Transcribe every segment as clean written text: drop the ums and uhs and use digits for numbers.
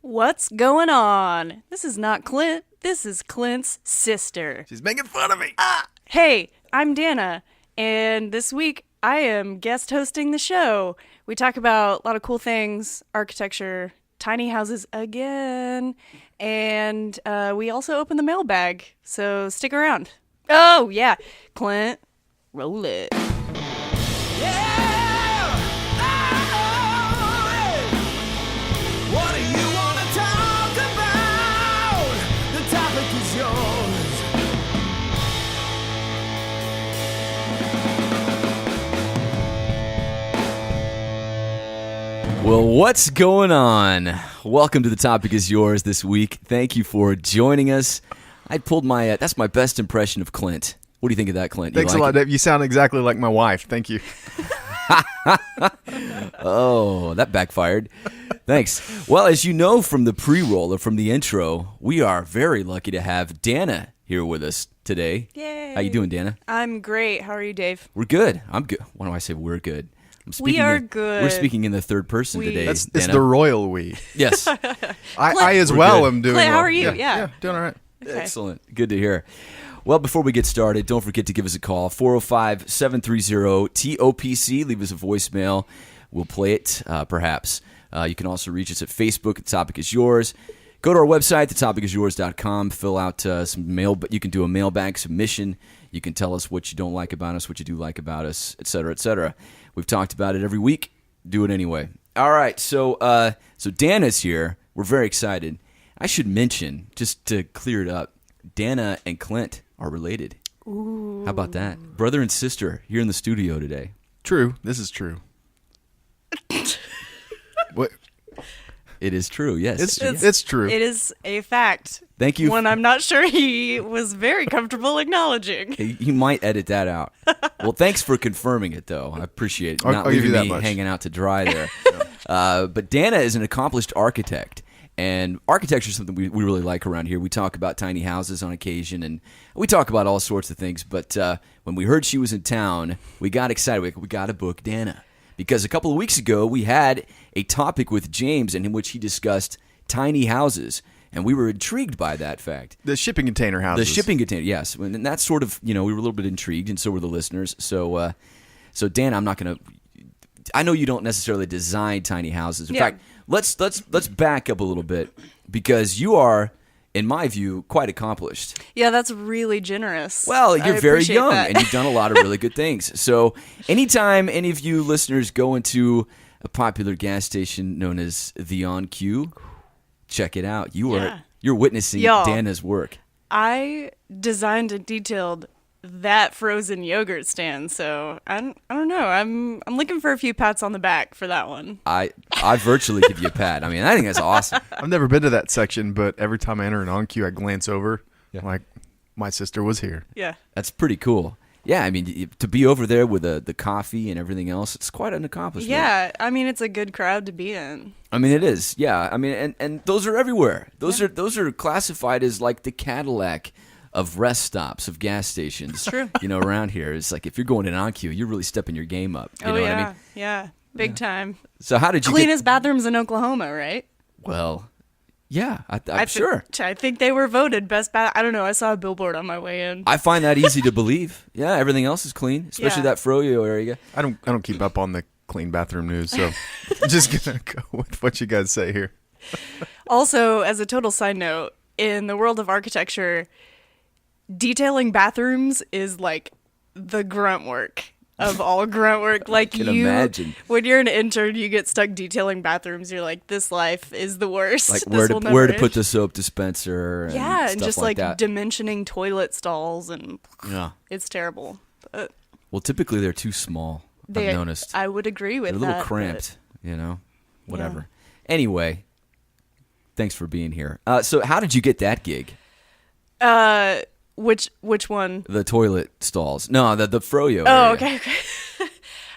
What's going on? This is not Clint. This is Clint's sister. She's making fun of me. Hey, I'm Danna, and this week I am guest hosting the show. We talk about a lot of cool things, architecture, tiny houses again, and we also open the mailbag, so stick around. Oh, yeah, Clint, roll it. What do you want to talk about? The topic is yours. Well, what's going on? Welcome to The Topic Is Yours this week. Thank you for joining us. I pulled my, that's my best impression of Clint. What do you think of that, Clint? Thanks a lot, Dave. You sound exactly like my wife. Thank you. Oh, that backfired. Thanks. Well, as you know from the pre-roll or from the intro, we are very lucky to have Danna here with us today. Yay. How you doing, Danna? I'm great. How are you, Dave? We're good. I'm good. Why do I say we're good? We are good. We're speaking in the third person today. It's Danna. the royal we. Yes. I as We're well good. am doing Clint, how well. are you? Yeah. Doing all right. Okay. Excellent. Good to hear. Well, before we get started, don't forget to give us a call, 405-730-TOPC. Leave us a voicemail. We'll play it, perhaps. You can also reach us at Facebook. The Topic Is Yours. Go to our website, thetopicisyours.com. Fill out some mail, but you can do a mailbag submission. You can tell us what you don't like about us, what you do like about us, et cetera, et cetera. We've talked about it every week. Do it anyway. All right, so Danna's here. We're very excited. I should mention, just to clear it up, Danna and Clint are related. Ooh. How about that? Brother and sister here in the studio today. True. This is true. What? It is true, yes. It's true. It is a fact. Thank you. One I'm not sure he was very comfortable acknowledging. He might edit that out. Well, thanks for confirming it, though. I appreciate it. I'll Not give you leaving that me much. hanging out to dry there. But Danna is an accomplished architect. And architecture is something we really like around here. We talk about tiny houses on occasion, and we talk about all sorts of things. But when we heard she was in town, we got excited. We got to book Danna. Because a couple of weeks ago, we had a topic with James in which he discussed tiny houses. And we were intrigued by that fact. The shipping container houses. The shipping container, yes. And that's sort of, we were a little bit intrigued, and so were the listeners. So Dan, I'm not going to... I know you don't necessarily design tiny houses. In fact, let's back up a little bit, because you are, in my view, quite accomplished. Yeah, that's really generous. Well, you're very appreciate young, that. and you've done a lot of really good things. So anytime any of you listeners go into a popular gas station known as the On Q, check it out. You're witnessing Y'all. Danna's work. I designed and detailed that frozen yogurt stand, so I don't know. I'm looking for a few pats on the back for that one. I virtually give you a pat. I mean, I think that's awesome. I've never been to that section, but every time I enter an on-queue, I glance over. Yeah. Like, my sister was here. Yeah. That's pretty cool. Yeah, I mean, to be over there with the coffee and everything else, it's quite an accomplishment. Yeah, I mean, it's a good crowd to be in. I mean, it is. Yeah, I mean, and those are everywhere. Those are classified as like the Cadillac of rest stops of gas stations. True. Around here, it's like if you're going in on queue, you're really stepping your game up. You know yeah, what I mean? yeah, big time. So how did you Cleanest bathrooms in Oklahoma, right? Well, yeah, I'm sure. I think they were voted best bath. I don't know. I saw a billboard on my way in. I find that easy to believe. Yeah, everything else is clean, especially Yeah. that froyo area. I don't keep up on the clean bathroom news, so I'm just gonna go with what you guys say here. Also, as a total side note, in the world of architecture, detailing bathrooms is like the grunt work of all grunt work. Like can imagine. When you're an intern, you get stuck detailing bathrooms. You're like, this life is the worst. Like This will where to never put end. the soap dispenser. And Yeah, stuff and just like that. dimensioning toilet stalls, and Yeah. it's terrible. But Well, typically they're too small. they, I've noticed. I would agree with They're a little that. cramped, whatever. Anyway, thanks for being here. So how did you get that gig? but, which one? The toilet stalls. No, the froyo Oh, area.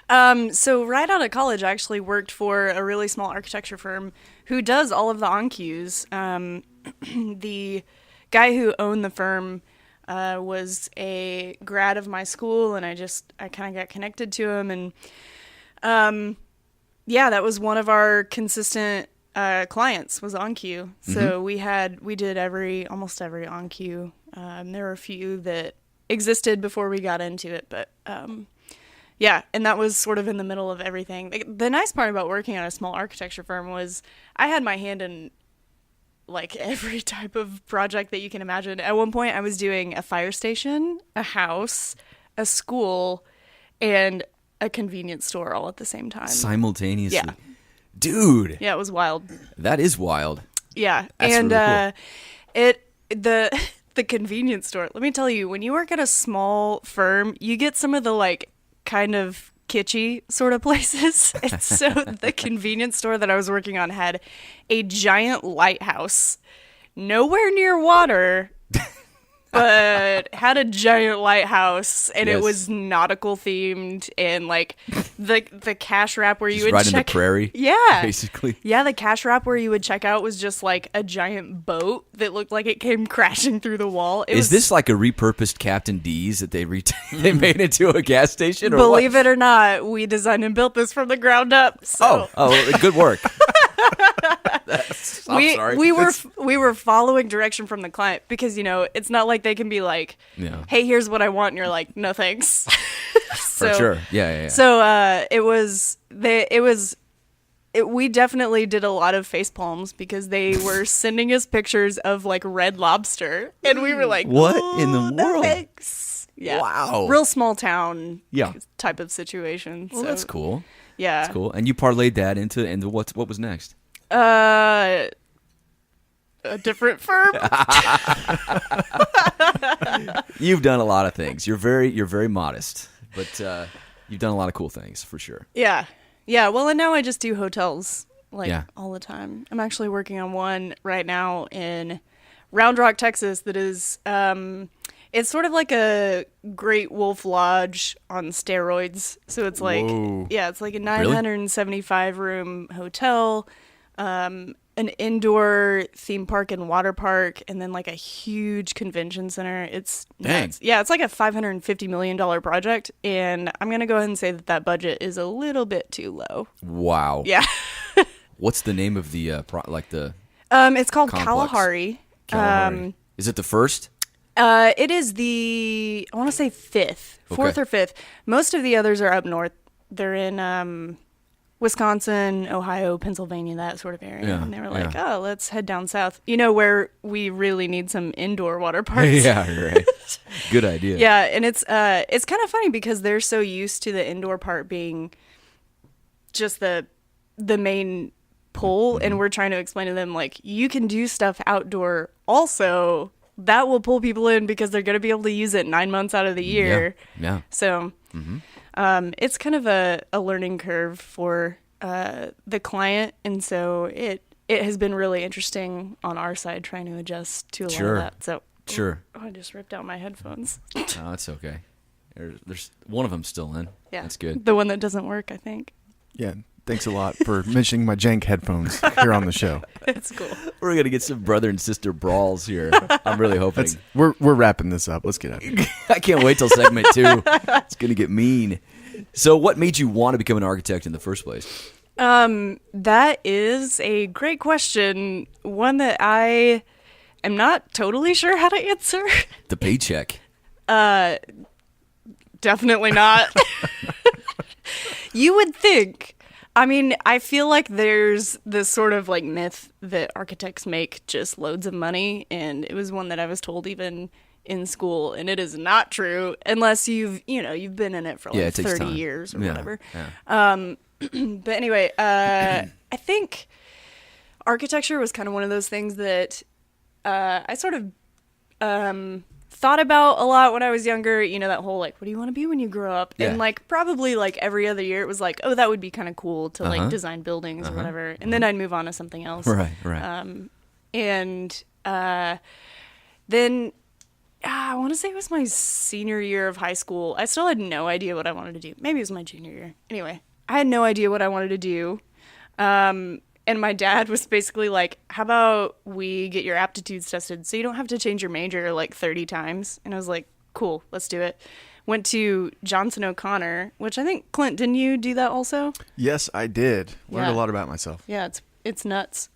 okay. So right out of college, I actually worked for a really small architecture firm who does all of the on-cues. The guy who owned the firm was a grad of my school, and I kind of got connected to him, and yeah, that was one of our consistent clients was on cue. So we did almost every on cue. There were a few that existed before we got into it, but yeah, and that was sort of in the middle of everything. The nice part about working at a small architecture firm was I had my hand in like every type of project that you can imagine. At one point I was doing a fire station, a house, a school, and a convenience store all at the same time. Simultaneously. Yeah. Dude. Yeah, it was wild. That is wild. Yeah. That's and really the convenience store, let me tell you, when you work at a small firm, you get some of the like kind of kitschy sort of places. And so the convenience store that I was working on had a giant lighthouse, nowhere near water, but had a giant lighthouse, and Yes. it was nautical themed, and like the cash wrap where you Just would right in the check, prairie, yeah, basically. yeah, the cash wrap where you would check out was just like a giant boat that looked like it came crashing through the wall. Is this like a repurposed Captain D's that they they made into a gas station? Or Believe what? it or not, we designed and built this from the ground up. So Oh, good work. I'm we sorry. we were following direction from the client because it's not like they can be like, Yeah. hey, here's what I want, and you're like, no thanks. For sure. Yeah. So we definitely did a lot of face palms because they were sending us pictures of like Red Lobster, and we were like, What "Oh, in the no world?" thanks." Yeah. Wow. Real small town Yeah. type of situation. Well, so, that's cool. Yeah. That's cool. And you parlayed that into what was next? A different firm. You've done a lot of things. You're very modest, but you've done a lot of cool things for sure. Yeah. Yeah. Well, and now I just do hotels Yeah. all the time. I'm actually working on one right now in Round Rock, Texas that is it's sort of like a Great Wolf Lodge on steroids. So it's like Whoa. it's like a 975 room hotel, an indoor theme park and water park, and then like a huge convention center. It's Dang. nuts. Yeah, it's like a $550 million project, and I'm gonna go ahead and say that budget is a little bit too low. Wow. Yeah. What's the name of the It's called Complex. Kalahari. Kalahari? Is it the first? It is I want to say fourth or fifth. Most of the others are up north. They're in Wisconsin, Ohio, Pennsylvania, that sort of area. Yeah, And they were like, yeah. oh, let's head down south. Where we really need some indoor water parks. Yeah, right. Good idea. Yeah, and it's kind of funny because they're so used to the indoor part being just the main pull, and we're trying to explain to them like you can do stuff outdoor also that will pull people in because they're going to be able to use it 9 months out of the year. Yeah. So it's kind of a learning curve for the client, and so it has been really interesting on our side trying to adjust to a lot of that. So Sure. I just ripped out my headphones. No, it's okay. There's one of them still in. Yeah, That's good. The one that doesn't work, I think. Yeah, thanks a lot for mentioning my jank headphones here on the show. It's cool. We're gonna get some brother and sister brawls here. I'm really hoping. We're wrapping this up. Let's get out of here. I can't wait till segment 2. It's gonna get mean. So, what made you want to become an architect in the first place? That is a great question. One that I am not totally sure how to answer. The paycheck. Definitely not. You would think. I mean, I feel like there's this sort of like myth that architects make just loads of money, and it was one that I was told even in school, and it is not true unless you've been in it for like Yeah, it takes 30 time. years or Yeah, whatever. yeah. But anyway, I think architecture was kind of one of those things that I sort of thought about a lot when I was younger. That whole like, what do you want to be when you grow up? Yeah. And like probably like every other year it was like, oh, that would be kind of cool to like design buildings or whatever. And then I'd move on to something else. Right. And then I want to say it was my senior year of high school. I still had no idea what I wanted to do. Maybe it was my junior year. Anyway, I had no idea what I wanted to do. And my dad was basically like, how about we get your aptitudes tested so you don't have to change your major like 30 times? And I was like, cool, let's do it. Went to Johnson O'Connor, which I think, Clint, didn't you do that also? Yes, I did. Learned Yeah. a lot about myself. Yeah, it's nuts.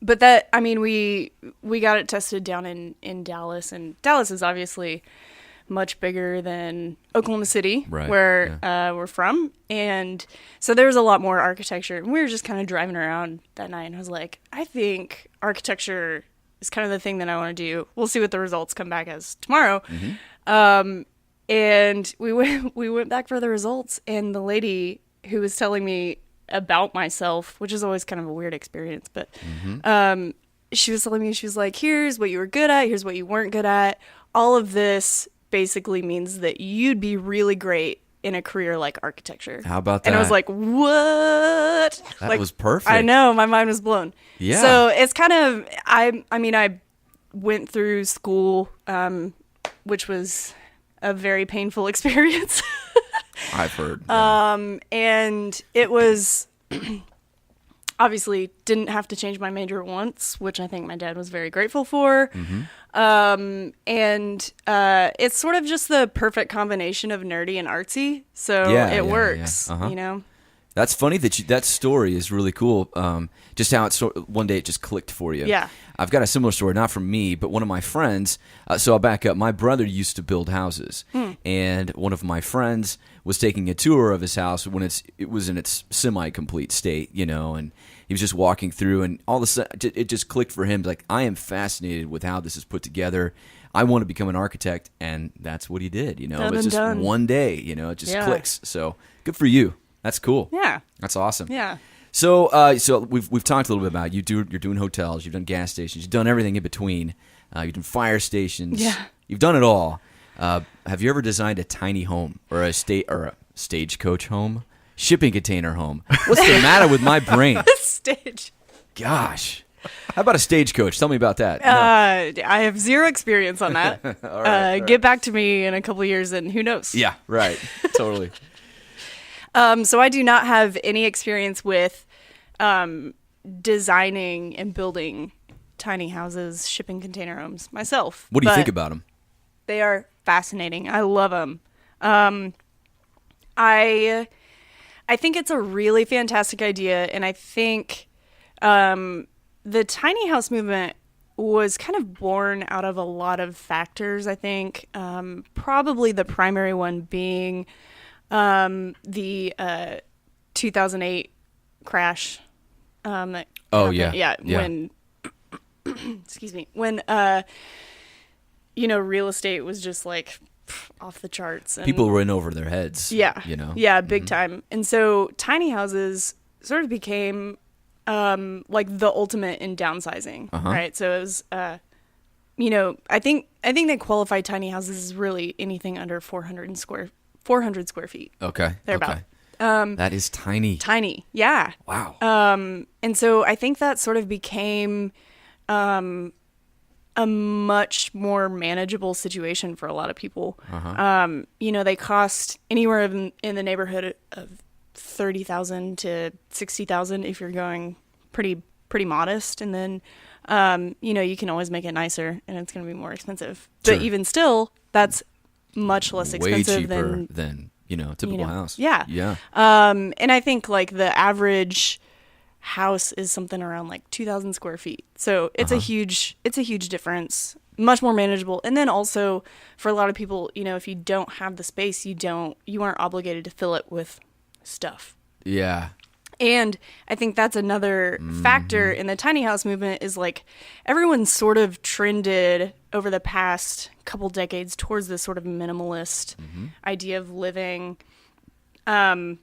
But that, I mean, we got it tested down in Dallas, and Dallas is obviously much bigger than Oklahoma City, Right, where we're from. And so there was a lot more architecture. And we were just kind of driving around that night, and I was like, I think architecture is kind of the thing that I want to do. We'll see what the results come back as tomorrow. And we went back for the results, and the lady who was telling me about myself, which is always kind of a weird experience, but she was telling me, she was like, here's what you were good at, here's what you weren't good at. All of this basically means that you'd be really great in a career like architecture. How about that? And I was like, what? That like, was perfect. I know, my mind was blown. Yeah. So it's kind of, I mean, I went through school, which was a very painful experience. I've heard. Yeah. And it was obviously didn't have to change my major once, which I think my dad was very grateful for. And it's sort of just the perfect combination of nerdy and artsy, so it works. You know. That's funny that story is really cool. Just how one day it just clicked for you. Yeah. I've got a similar story, not from me, but one of my friends. So I'll back up. My brother used to build houses, and one of my friends was taking a tour of his house when it was in its semi-complete state, you know, and he was just walking through, and all of a sudden it just clicked for him. Like, I am fascinated with how this is put together. I want to become an architect, and that's what he did. You know, it's just one day. You know, it just clicks. So good for you. That's cool. Yeah. That's awesome. Yeah. So we've talked a little bit about you're doing hotels, you've done gas stations, you've done everything in between. You've done fire stations. Yeah. You've done it all. Have you ever designed a tiny home or a stagecoach home, shipping container home? What's the matter with my brain? Stage. Gosh. How about a stagecoach? Tell me about that. I have zero experience on that. All right. Get back to me in a couple of years, and who knows? Yeah. Right. Totally. So I do not have any experience with designing and building tiny houses, shipping container homes myself. What do you think about them? They are fascinating. I love them. I think it's a really fantastic idea, and I think the tiny house movement was kind of born out of a lot of factors, I think. Probably the primary one being the 2008 crash. That happened. Yeah. When, excuse me, when real estate was just like off the charts. And people were in over their heads. Yeah. You know? Yeah, big time. And so tiny houses sort of became like the ultimate in downsizing, right? So it was, I think they qualify tiny houses as really anything under 400 square feet. Okay. Thereabout. Okay. That is tiny. Tiny. Yeah. Wow. And so I think that sort of became a much more manageable situation for a lot of people. They cost anywhere in the neighborhood of $30,000 to $60,000 if you're going pretty modest, and then you can always make it nicer, and it's going to be more expensive. Sure. But even still, that's much less expensive way cheaper than a typical house. Yeah. Yeah. And I think like the average house is something around like 2,000 square feet. So it's a huge difference, much more manageable. And then also for a lot of people, if you don't have the space, you aren't obligated to fill it with stuff. Yeah. And I think that's another factor in the tiny house movement is like everyone's sort of trended over the past couple decades towards this sort of minimalist idea of living. And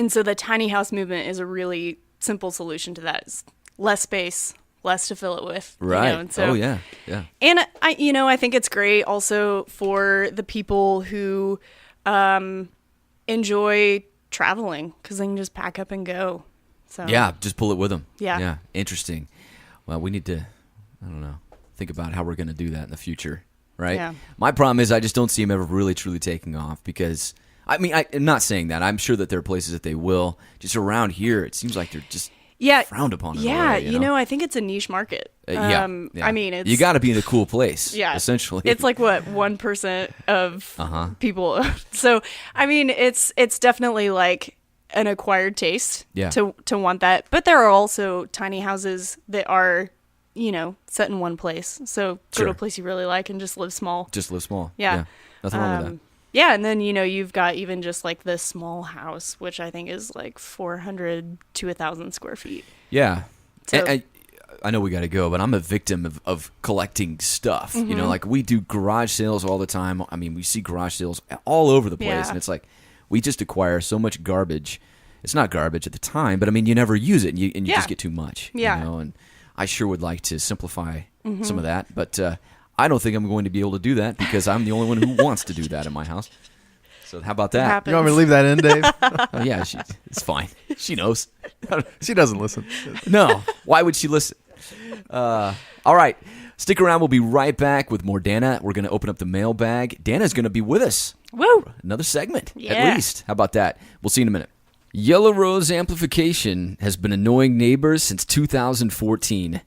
so the tiny house movement is a really simple solution to that. It's less space, less to fill it with. Right. And so, oh, yeah. Yeah. And I think it's great also for the people who enjoy traveling because they can just pack up and go. So yeah, just pull it with them. Yeah. Yeah. Interesting. Well, we need to, I don't know, think about how we're going to do that in the future. Right. Yeah. My problem is I just don't see them ever really truly taking off because I'm not saying that. I'm sure that there are places that they will. Just around here, it seems like they're just frowned upon. Yeah, already, I think it's a niche market. Yeah. I mean, it's you got to be in a cool place. Yeah, essentially, it's like what 1% of people. So I mean, it's definitely like an acquired taste Yeah. to want that. But there are also tiny houses that are, set in one place. So go to Sure. a place you really like and just live small. Just live small. Yeah. Nothing wrong with that. Yeah, and then you've got even just like the small house, which I think is like 400 to 1,000 square feet. Yeah. So- And I know we got to go, but I'm a victim of collecting stuff. Like we do garage sales all the time. I mean, we see garage sales all over the place, Yeah. and it's like we just acquire so much garbage. It's not garbage at the time, but I mean, you never use it, and you Yeah. just get too much. Yeah. And I sure would like to simplify some of that, but I don't think I'm going to be able to do that because I'm the only one who wants to do that in my house. So how about that? Happens. You want me to leave that in, Dave? Oh, yeah, it's fine. She knows. She doesn't listen. No. Why would she listen? All right. Stick around. We'll be right back with more Danna. We're going to open up the mailbag. Danna's going to be with us. Woo! Another segment, Yeah. at least. How about that? We'll see you in a minute. Yellow Rose Amplification has been annoying neighbors since 2014.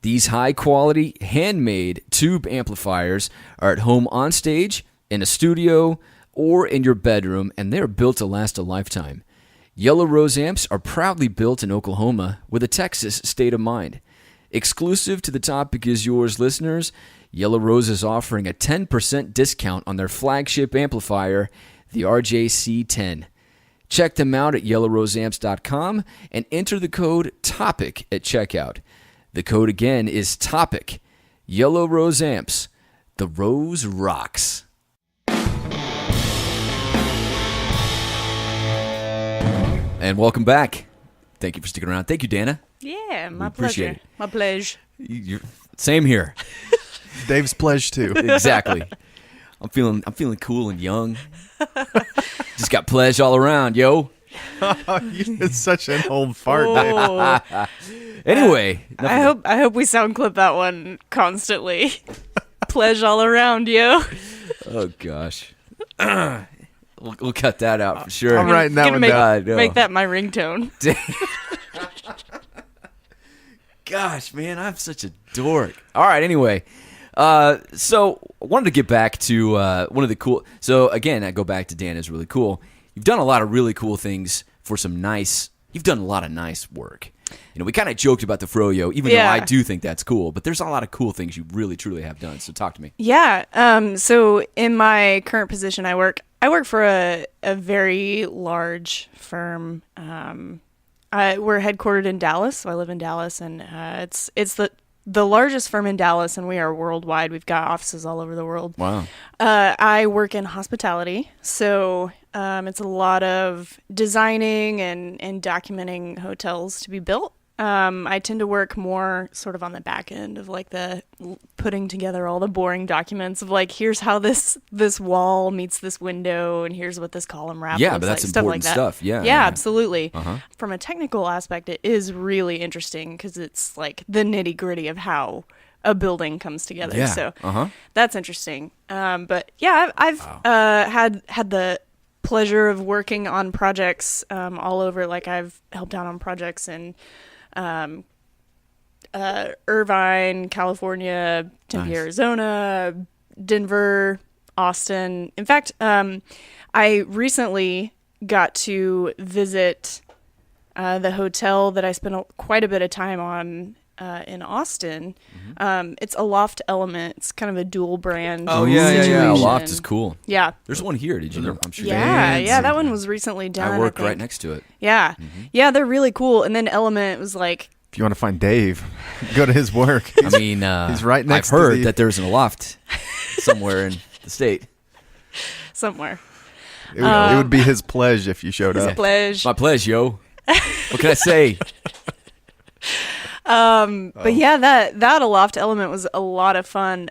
These high-quality, handmade tube amplifiers are at home on stage, in a studio, or in your bedroom, and they're built to last a lifetime. Yellow Rose amps are proudly built in Oklahoma with a Texas state of mind. Exclusive to the Topic Is Yours listeners, Yellow Rose is offering a 10% discount on their flagship amplifier, the RJC10. Check them out at yellowroseamps.com and enter the code TOPIC at checkout. The code again is TOPIC. Yellow Rose Amps. The Rose rocks. And welcome back. Thank you for sticking around. Thank you, Danna. Yeah, my appreciate pleasure. it. My pleasure. Same here. Dave's pledge too. Exactly. I'm feeling cool and young. Just got pledge all around, yo. It's such an old fart, Dave. Oh, Anyway, I hope we sound clip that one constantly. Pleasure all around, yo. oh gosh. We'll cut that out for sure. I'm writing that Gonna one make, down. I know. make that my ringtone. Gosh, man, I'm such a dork. All right, anyway. So I wanted to get back to one of the cool. So again, I go back to Dan is really cool. You've done a lot of really cool things for some nice. You've done a lot of nice work. We kind of joked about the froyo, even though Yeah. I do think that's cool. But there's a lot of cool things you really, truly have done. So talk to me. Yeah. So in my current position, I work for a very large firm. We're headquartered in Dallas, so I live in Dallas, and it's the largest firm in Dallas, and we are worldwide. We've got offices all over the world. Wow. I work in hospitality, so it's a lot of designing and documenting hotels to be built. I tend to work more sort of on the back end of like the putting together all the boring documents of like, here's how this wall meets this window, and here's what this column wrap Yeah, looks but that's like, stuff important like that. stuff. Yeah. Yeah, absolutely. Uh-huh. From a technical aspect, it is really interesting because it's like the nitty gritty of how a building comes together. Yeah. So Uh-huh. that's interesting. But yeah, I've had the pleasure of working on projects all over. Like I've helped out on projects in Irvine, California, Tempe, Nice. Arizona, Denver, Austin. In fact, I recently got to visit the hotel that I spent quite a bit of time on in Austin. It's a Loft Element. It's kind of a dual brand. Oh yeah. situation. Loft is cool. Yeah. There's one here. Did you know? I'm sure. Yeah, Fancy. yeah, that one was recently done. I work think. right next to it. Yeah, yeah, they're really cool. And then Element was like, If you want to find Dave, go to his work. I mean, he's right next I've to heard the- that there's a loft somewhere in the state. somewhere. It would be his pledge if you showed up. Pledge. My pleasure, yo. What can I say? But yeah, that a Loft Element was a lot of fun.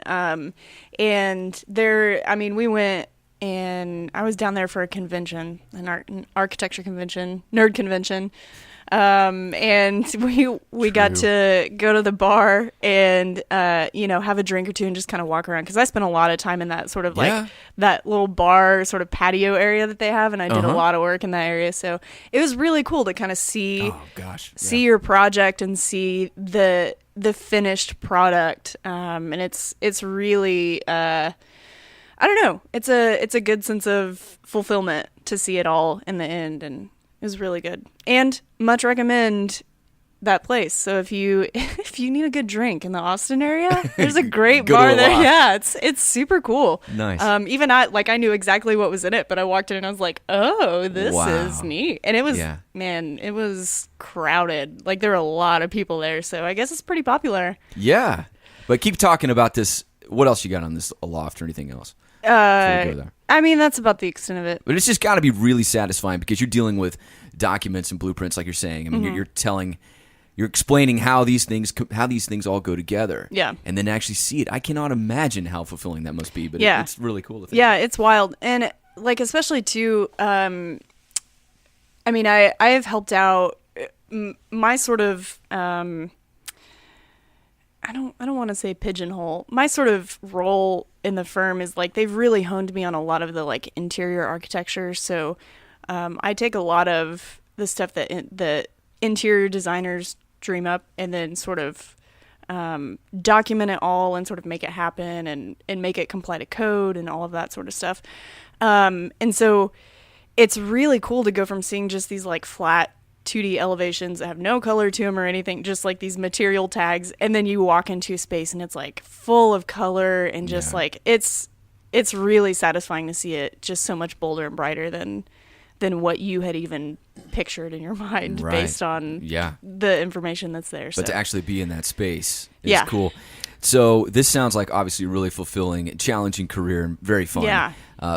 And there, I mean, we went and I was down there for a convention, an architecture convention, nerd convention. And we got to go to the bar and, have a drink or two and just kind of walk around. Cause I spent a lot of time in that sort of like Yeah. that little bar sort of patio area that they have. And I did a lot of work in that area. So it was really cool to kind of see, Oh gosh. see your project and see the finished product. And it's really, I don't know. It's a good sense of fulfillment to see it all in the end. And It was really good. And much recommend that place. So if you need a good drink in the Austin area, there's a great Go to bar a there. Loft. Yeah, it's super cool. Nice. Even I knew exactly what was in it, but I walked in and I was like, oh, this Wow. is neat. And it was, Yeah. man, it was crowded. Like there were a lot of people there. So I guess it's pretty popular. Yeah. But keep talking about this. What else you got on this loft or anything else? Before we go there. I mean, that's about the extent of it. But it's just got to be really satisfying because you're dealing with documents and blueprints, like you're saying. I mean, you're explaining how these things all go together. Yeah. And then actually see it. I cannot imagine how fulfilling that must be. But Yeah. it's really cool to think. Yeah, it's wild. And like, especially too, I mean, I have helped out my sort of, I don't want to say pigeonhole. My sort of role in the firm is like, they've really honed me on a lot of the like interior architecture. So, I take a lot of the stuff that the interior designers dream up and then sort of, document it all and sort of make it happen and make it comply to code and all of that sort of stuff. And so it's really cool to go from seeing just these like flat 2D elevations that have no color to them or anything, just like these material tags, and then you walk into a space and it's like full of color and just like it's really satisfying to see it just so much bolder and brighter than what you had even pictured in your mind Right. based on the information that's there. But to so. actually be in that space is Yeah. cool. So this sounds like obviously a really fulfilling, challenging career and very fun. Yeah.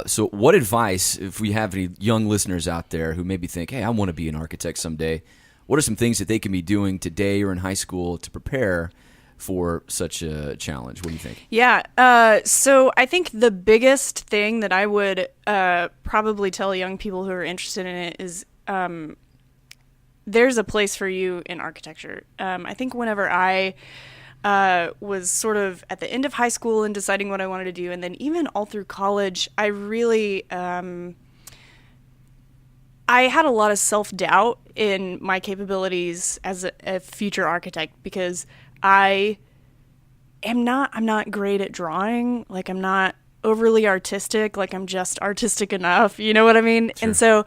So what advice, if we have any young listeners out there who maybe think, hey, I want to be an architect someday, what are some things that they can be doing today or in high school to prepare for such a challenge? What do you think? Yeah. So I think the biggest thing that I would probably tell young people who are interested in it is there's a place for you in architecture. I think whenever I was sort of at the end of high school and deciding what I wanted to do, and then even all through college, I really I had a lot of self-doubt in my capabilities as a future architect because I'm not great at drawing. Like, I'm not overly artistic. Like, I'm just artistic enough. You know what I mean? Sure. And so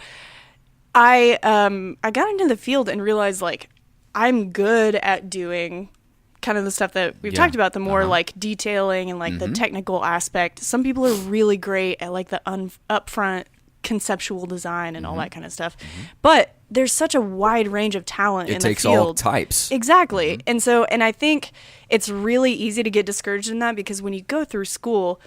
I got into the field and realized, like, I'm good at doing kind of the stuff that we've talked about, the more like detailing and like the technical aspect. Some people are really great at like the upfront conceptual design and all that kind of stuff. But there's such a wide range of talent in the field. It takes all types. Exactly. And I think it's really easy to get discouraged in that because when you go through school,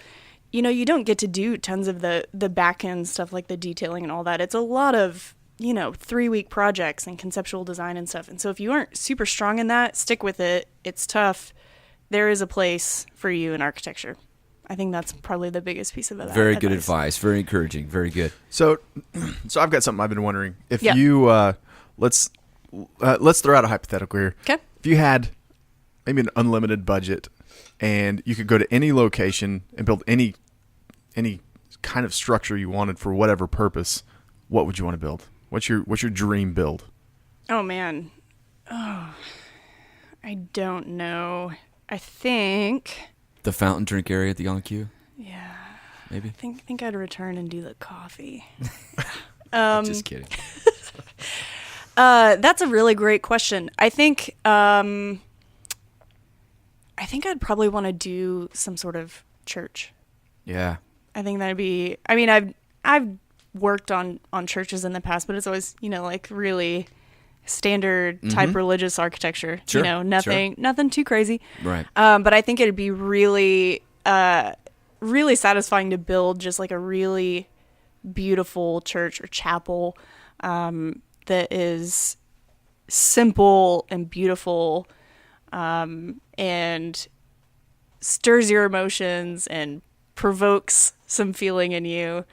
you know, you don't get to do tons of the back end stuff like the detailing and all that. It's a lot of, you know, 3-week projects and conceptual design and stuff. And so if you aren't super strong in that, stick with it. It's tough. There is a place for you in architecture. I think that's probably the biggest piece of that. Very good advice. Very encouraging. Very good. So I've got something I've been wondering. If Yeah. you let's throw out a hypothetical here. Okay. If you had maybe an unlimited budget and you could go to any location and build any kind of structure you wanted for whatever purpose, what would you want to build? What's your dream build? Oh, man. Oh, I don't know. I think... The fountain drink area at the On-Q? Yeah. Maybe? I think I'd return and do the coffee. Just kidding. That's a really great question. I think I'd probably want to do some sort of church. Yeah. I think that'd be. I mean, I've worked on churches in the past, but it's always, you know, like really standard type religious architecture. Sure, You know, nothing too crazy. Right. But I think it'd be really really satisfying to build just like a really beautiful church or chapel that is simple and beautiful and stirs your emotions and provokes some feeling in you.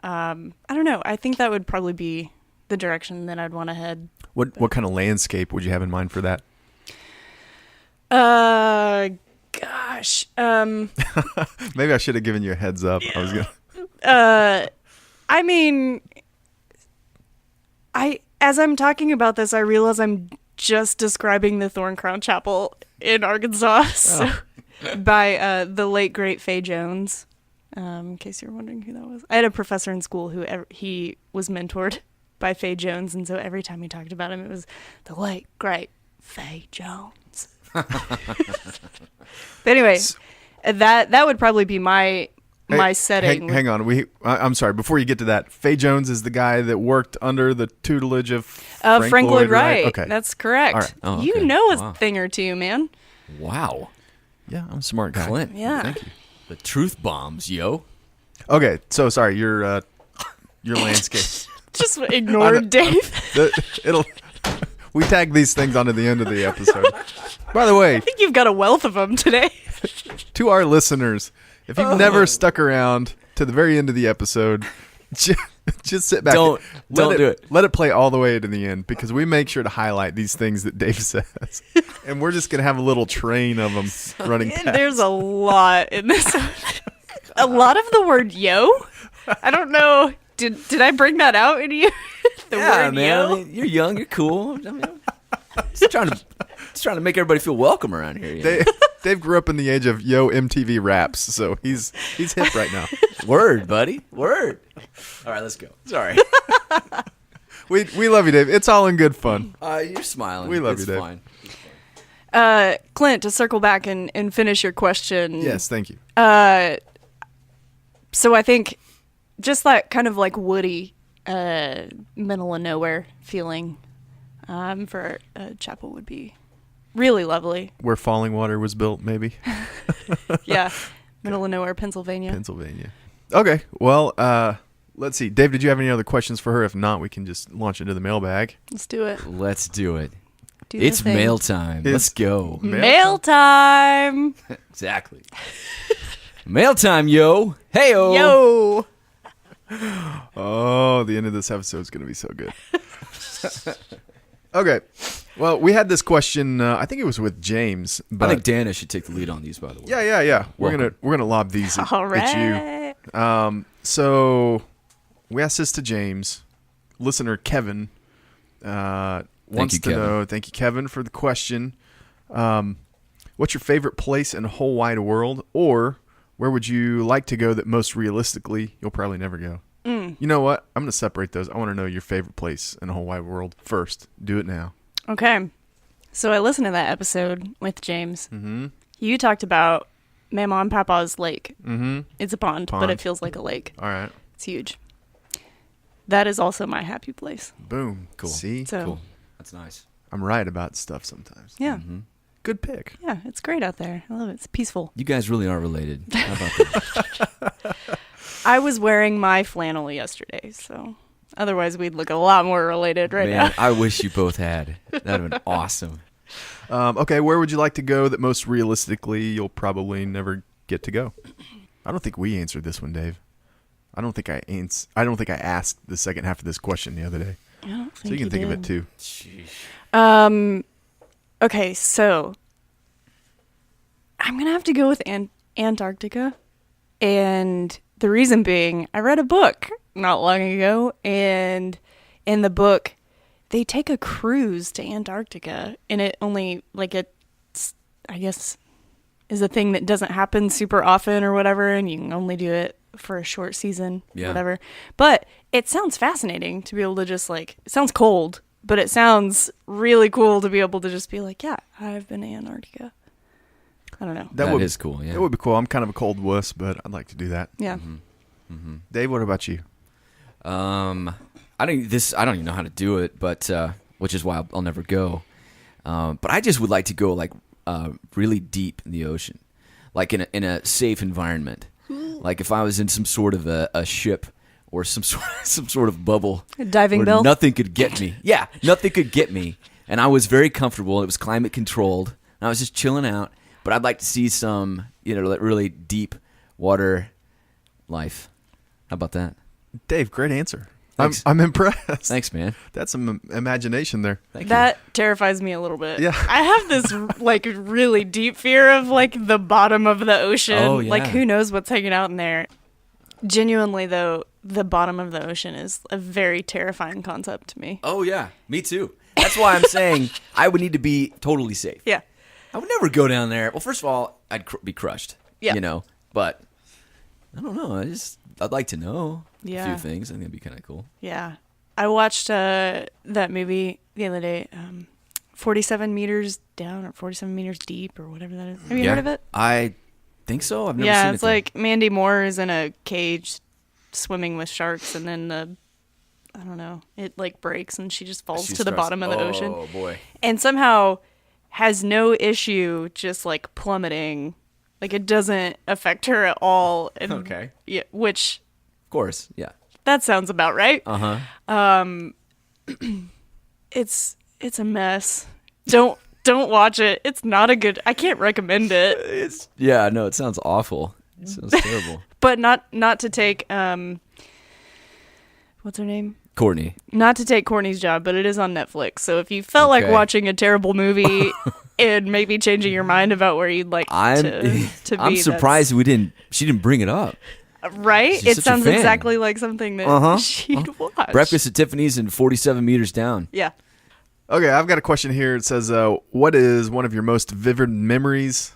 I don't know. I think that would probably be the direction that I'd want to head. What kind of landscape would you have in mind for that? Gosh. Maybe I should have given you a heads up. I was gonna. I mean, as I'm talking about this, I realize I'm just describing the Thorn Crown Chapel in Arkansas by the late great Faye Jones. In case you're wondering who that was, I had a professor in school who he was mentored by Faye Jones, and so every time we talked about him, it was the late great Faye Jones. But anyway, that would probably be my setting. Hang on. I'm sorry. Before you get to that, Faye Jones is the guy that worked under the tutelage of Frank Lloyd Wright. Okay. That's correct. All right. Oh, You okay. know a Wow. thing or two, man. Wow. Yeah, I'm a smart guy. Clint. Yeah. Thank you. The truth bombs, yo. Okay, so sorry, your landscape. Just ignore Dave. We tag these things onto the end of the episode. By the way, I think you've got a wealth of them today. to our listeners, if you've never stuck around to the very end of the episode, just sit back. Don't do it. Let it play all the way to the end because we make sure to highlight these things that Dave says, and we're just gonna have a little train of them running past. There's a lot in this. A lot of the word "yo." I don't know. Did I bring that out in you? The word man. "yo." I mean, you're young. You're cool. I mean, just trying to make everybody feel welcome around here. You know? Dave grew up in the age of MTV raps, so he's hip right now. Word, buddy. Word. All right, let's go. Sorry. We love you, Dave. It's all in good fun. You're smiling. We love It's you, Dave. Fine. Clint, to circle back and finish your question. Yes, thank you. So I think just that kind of like woody, middle of nowhere feeling for chapel would be really lovely. Where Falling Water was built, maybe. Yeah, middle of nowhere, Pennsylvania. Pennsylvania. Okay, well, let's see. Dave, did you have any other questions for her? If not, we can just launch into the mailbag. Let's do it. Let's do it. Do the It's thing. mail time. Let's go. Mail time. Exactly. Mail time, yo. Hey-o. Yo. Oh, the end of this episode is going to be so good. Okay. Well, we had this question. I think it was with James. I But think Danna should take the lead on these, by the way. yeah. We're Welcome. gonna lob these at All right. you. So we asked this to James. Listener Kevin wants you, to Kevin. know. Thank you, Kevin, for the question. What's your favorite place in the whole wide world, or where would you like to go that most realistically you'll probably never go? You know what? I'm going to separate those. I want to know your favorite place in the whole wide world first. Do it now. Okay. So I listened to that episode with James. Mm-hmm. You talked about Mama and Papa's lake. Mm-hmm. It's a pond, but it feels like a lake. All right. It's huge. That is also my happy place. Boom. Cool. See? So, Cool. That's nice. I'm right about stuff sometimes. yeah. Mm-hmm. Good pick. Yeah, it's great out there. I love it. It's peaceful. You guys really are related. How about that? I was wearing my flannel yesterday, so otherwise we'd look a lot more related right Man, now. I wish you both had. That would have been awesome. Okay, where would you like to go that most realistically you'll probably never get to go? I don't think we answered this one, Dave. I don't think I asked the second half of this question the other day. I don't So think you can think of it did. too. Okay, so I'm going to have to go with Antarctica. And the reason being, I read a book not long ago, and in the book, they take a cruise to Antarctica, and it only, like, it's, I guess, is a thing that doesn't happen super often or whatever, and you can only do it for a short season, whatever. But it sounds fascinating to be able to just, like, it sounds cold, but it sounds really cool to be able to just be like, yeah, I've been to Antarctica. I don't know. That is cool, yeah. It would be cool. I'm kind of a cold wuss, but I'd like to do that. Yeah. Dave, what about you? I don't even know how to do it, but which is why I'll never go. But I just would like to go like really deep in the ocean, like in a safe environment. Like if I was in some sort of a ship or some sort of bubble, A diving where bell? nothing could get me. Yeah, nothing could get me, and I was very comfortable. It was climate controlled, and I was just chilling out. But I'd like to see some, like really deep water life. How about that? Dave, great answer. Thanks. I'm impressed. Thanks, man. That's some imagination there. Thank you. That terrifies me a little bit. Yeah. I have this like really deep fear of like the bottom of the ocean. Oh, yeah. Like who knows what's hanging out in there. Genuinely though, the bottom of the ocean is a very terrifying concept to me. Oh, yeah. Me too. That's why I'm saying I would need to be totally safe. Yeah. I would never go down there. Well, first of all, I'd be crushed. Yeah. But I don't know. I'd like to know a Yeah. few things. I think it'd be kind of cool. Yeah. I watched that movie the other day, 47 meters down or 47 meters deep or whatever that is. Have you heard of it? I think so. I've never seen it. Yeah, it's like Mandy Moore is in a cage swimming with sharks, and then I don't know, it like breaks and she just falls to the bottom of the ocean. Oh boy. And somehow has no issue just like plummeting. Like it doesn't affect her at all. And, Okay. Yeah, which Of course. Yeah. that sounds about right. Uh-huh. It's a mess. Don't watch it. It's not a good. I can't recommend it. Yeah, no, it sounds awful. It sounds terrible. But not to take what's her name? Courtney. Not to take Courtney's job, but it is on Netflix. So if you felt like Okay. watching a terrible movie and maybe changing your mind about where you'd like to be, I'm surprised she didn't bring it up. Right? She's It such a sounds fan. exactly like something that she'd watch. Breakfast at Tiffany's and 47 meters down. Yeah. Okay, I've got a question here. It says, what is one of your most vivid memories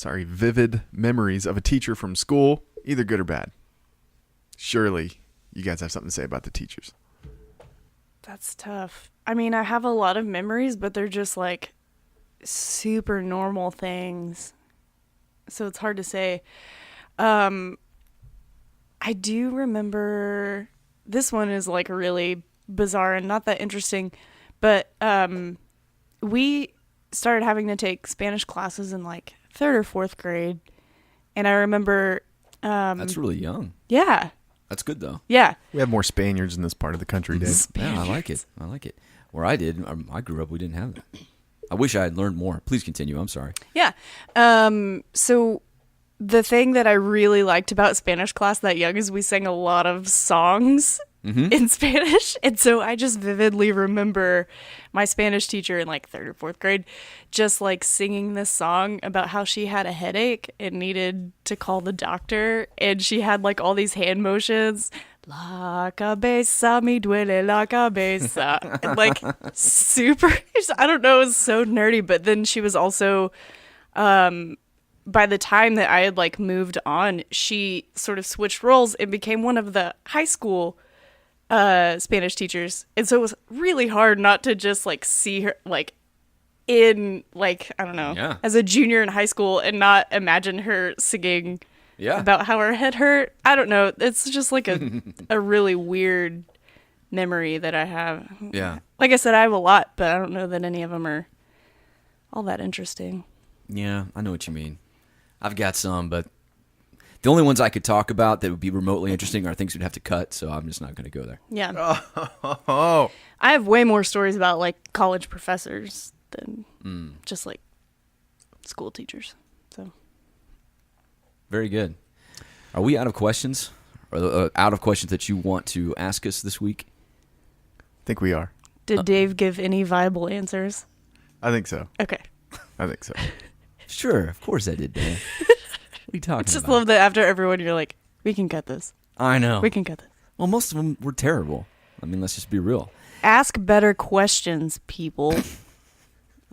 of a teacher from school, either good or bad? Surely you guys have something to say about the teachers. That's tough. I mean, I have a lot of memories, but they're just like super normal things. So it's hard to say. I do remember this one is like really bizarre and not that interesting, but we started having to take Spanish classes in like 3rd or 4th grade. And I remember That's really young. yeah. That's good though. Yeah. We have more Spaniards in this part of the country, Dave. Yeah, I like it. Where I grew up, we didn't have that. I wish I had learned more. Please continue. I'm sorry. Yeah. So the thing that I really liked about Spanish class that young is we sang a lot of songs in Spanish. And so I just vividly remember my Spanish teacher in like 3rd or 4th grade just like singing this song about how she had a headache and needed to call the doctor. And she had like all these hand motions. La cabeza me duele la cabeza. And like super, I don't know, it was so nerdy. But then she was also, by the time that I had like moved on, she sort of switched roles and became one of the high school Spanish teachers. And so it was really hard not to just like see her like in like, I don't know, as a junior in high school and not imagine her singing about how her head hurt. I don't know. It's just like a really weird memory that I have. Yeah. Like I said, I have a lot, but I don't know that any of them are all that interesting. Yeah, I know what you mean. I've got some, but the only ones I could talk about that would be remotely interesting are things we'd have to cut, so I'm just not going to go there. Yeah. Oh, I have way more stories about like college professors than just like school teachers. So very good. Are we out of questions? Or out of questions that you want to ask us this week? I think we are. did Dave give any viable answers? I think so. Okay. I think so. Sure, of course I did, Dan. What are you talking Just about? love that after everyone you're like, we can cut this. I know. We can cut this. Well, most of them were terrible. I mean, let's just be real. Ask better questions, people.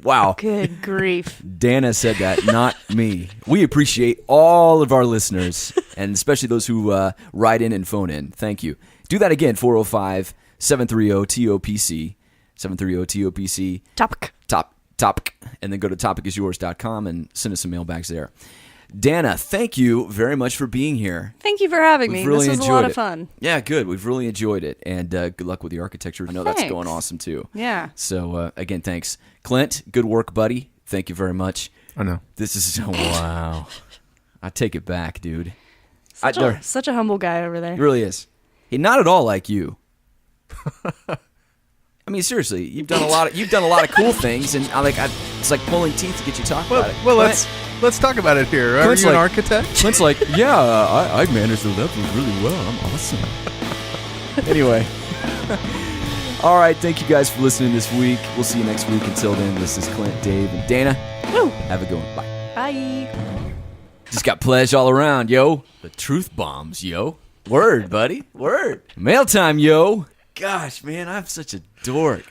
Wow. Good grief. Danna said that, not me. We appreciate all of our listeners, and especially those who write in and phone in. Thank you. Do that again, 405-730-TOPC, 730-TOPC. Topic, and then go to topicisyours.com and send us some mailbags there. Danna, thank you very much for being here. Thank you for having me. We've really This was a enjoyed lot of it. fun. Yeah, good. We've really enjoyed it, and good luck with the architecture. I know that's Thanks. going awesome, too. Yeah. So, again, thanks. Clint, good work, buddy. Thank you very much. I know. This is, wow. I take it back, dude. Such a humble guy over there. He really is. He not at all like you. I mean, seriously, you've done a lot of cool things, and it's like pulling teeth to get you to talk about it. Well, Clint- let's talk about it here. Are Clint's you an like- architect? Clint's like, yeah, I managed the levels really well. I'm awesome. Anyway. All right, thank you guys for listening this week. We'll see you next week. Until then, this is Clint, Dave, and Danna. Woo. Have a good one. Bye. Bye. Just got pledge all around, yo. The truth bombs, yo. Word, buddy. Word. Mail time, yo. Gosh, man, I'm such a dork.